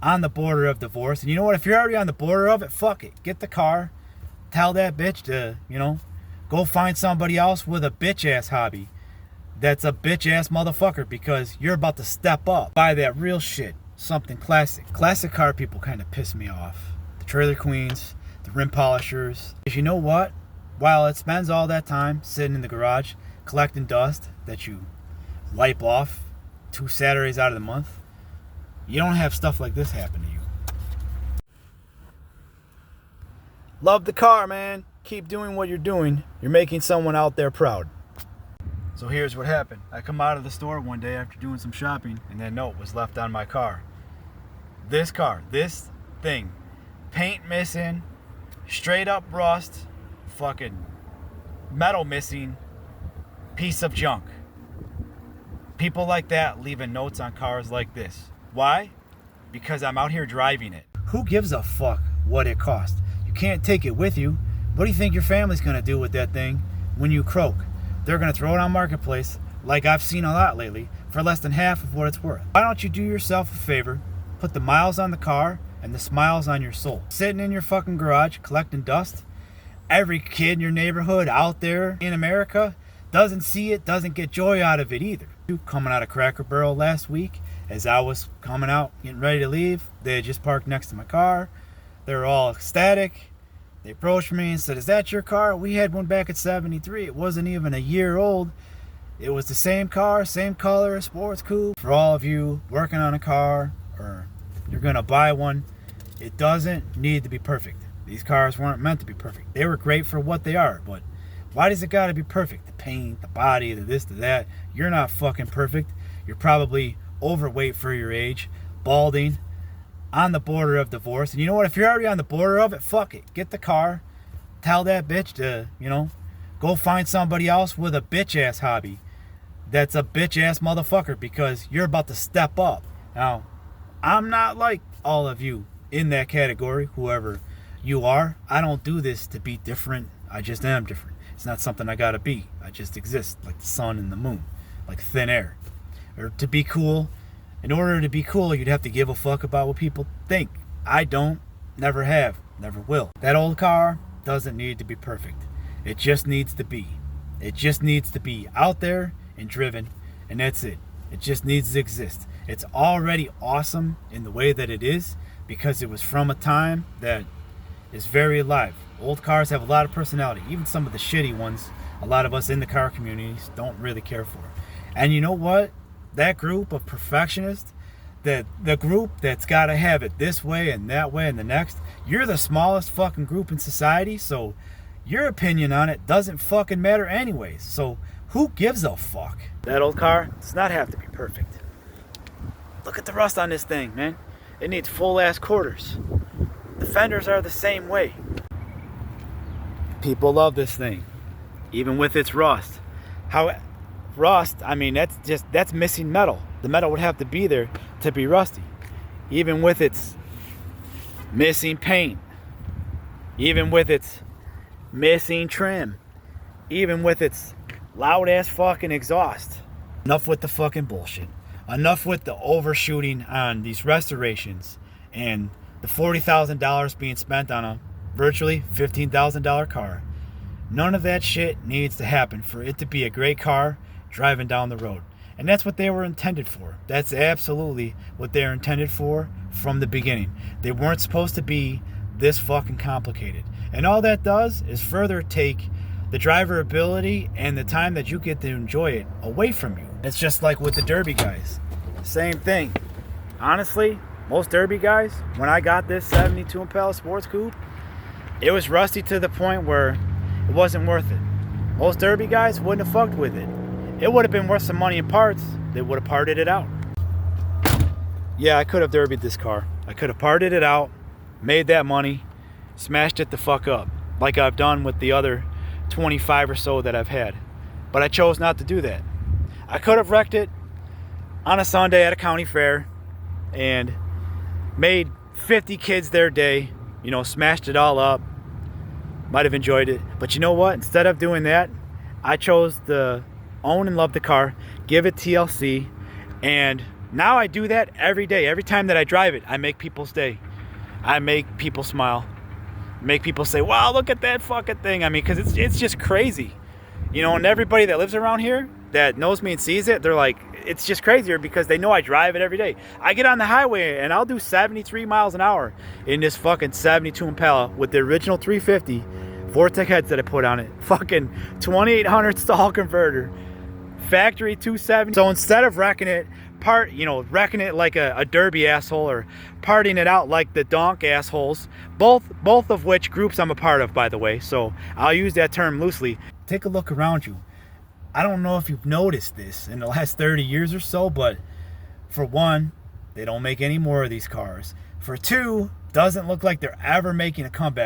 on the border of divorce. And you know what? If you're already on the border of it, fuck it. Get the car. Tell that bitch to, go find somebody else with a bitch-ass hobby that's a bitch-ass motherfucker, because you're about to step up. Buy that real shit. Something classic. Classic car people kind of piss me off. The trailer queens, the rim polishers. Because you know what? While it spends all that time sitting in the garage collecting dust that you wipe off 2 Saturdays out of the month, you don't have stuff like this happen to you. Love the car, man. Keep doing what you're doing. You're making someone out there proud. So here's what happened. I come out of the store one day after doing some shopping, and that note was left on my car. This thing, paint missing, straight up rust, fucking metal missing, piece of junk. People like that leaving notes on cars like this. Why? Because I'm out here driving it. Who gives a fuck what it cost? You can't take it with you. What do you think your family's gonna do with that thing when you croak? They're gonna throw it on Marketplace, like I've seen a lot lately, for less than half of what it's worth. Why don't you do yourself a favor, put the miles on the car and the smiles on your soul? Sitting in your fucking garage collecting dust, every kid in your neighborhood out there in America doesn't see it, doesn't get joy out of it either. Coming out of Cracker Barrel last week, as I was coming out, getting ready to leave, they had just parked next to my car. They were all ecstatic. They approached me and said, "Is that your car? We had one back at 73. It wasn't even a year old. It was the same car, same color, sports coupe." For all of you working on a car, or you're going to buy one, it doesn't need to be perfect. These cars weren't meant to be perfect. They were great for what they are, but why does it got to be perfect? The paint, the body, the this, the that. You're not fucking perfect. You're probably overweight for your age, balding, on the border of divorce. And you know what? If you're already on the border of it, fuck it. Get the car. Tell that bitch to, go find somebody else with a bitch-ass hobby that's a bitch-ass motherfucker, because you're about to step up. Now, I'm not like all of you in that category, whoever you are. I don't do this to be different. I just am different. It's not something I gotta be. I just exist, like the sun and the moon, like thin air. Or to be cool, in order to be cool, you'd have to give a fuck about what people think. I don't, never have, never will. That old car doesn't need to be perfect. It just needs to be. It just needs to be out there and driven, and that's it. It just needs to exist. It's already awesome in the way that it is, because it was from a time that is very alive. Old cars have a lot of personality. Even some of the shitty ones, a lot of us in the car communities don't really care for. And you know what? That group of perfectionists, the group that's got to have it this way and that way and the next, you're the smallest fucking group in society, so your opinion on it doesn't fucking matter anyways. So who gives a fuck? That old car does not have to be perfect. Look at the rust on this thing, man. It needs full ass quarters. The fenders are the same way. People love this thing, even with its rust. Rust, I mean, that's missing metal. The metal would have to be there to be rusty. Even with its missing paint, even with its missing trim, even with its loud ass fucking exhaust. Enough with the fucking bullshit. Enough with the overshooting on these restorations and the $40,000 being spent on a virtually $15,000 car. None of that shit needs to happen for it to be a great car driving down the road. And that's what they were intended for. That's absolutely what they're intended for from the beginning. They weren't supposed to be this fucking complicated. And all that does is further take the driver ability and the time that you get to enjoy it away from you. It's just like with the Derby guys. Same thing. Honestly, most Derby guys, when I got this 72 Impala Sports Coupe, it was rusty to the point where it wasn't worth it. Most Derby guys wouldn't have fucked with it. It would have been worth some money in parts. They would have parted it out. Yeah, I could have derbied this car. I could have parted it out, made that money, smashed it the fuck up, like I've done with the other 25 or so that I've had. But I chose not to do that. I could have wrecked it on a Sunday at a county fair and made 50 kids their day, smashed it all up. Might have enjoyed it. But you know what? Instead of doing that, I chose to own and love the car, give it TLC, and Now I do that every day. Every time that I drive it, I make people's day. I make people smile. Make people say, wow, look at that fucking thing. I mean, because it's just crazy. You know, and everybody that lives around here that knows me and sees it, they're like, it's just crazier because they know I drive it every day. I get on the highway and I'll do 73 miles an hour in this fucking 72 Impala with the original 350 Vortec heads that I put on it. Fucking 2800 stall converter. Factory 270. So instead of wrecking it, wrecking it like a derby asshole or partying it out like the donk assholes, both of which groups I'm a part of, by the way, so I'll use that term loosely. Take a look around you. I don't know if you've noticed this in the last 30 years or so, but for one, they don't make any more of these cars. For two, doesn't look like they're ever making a comeback.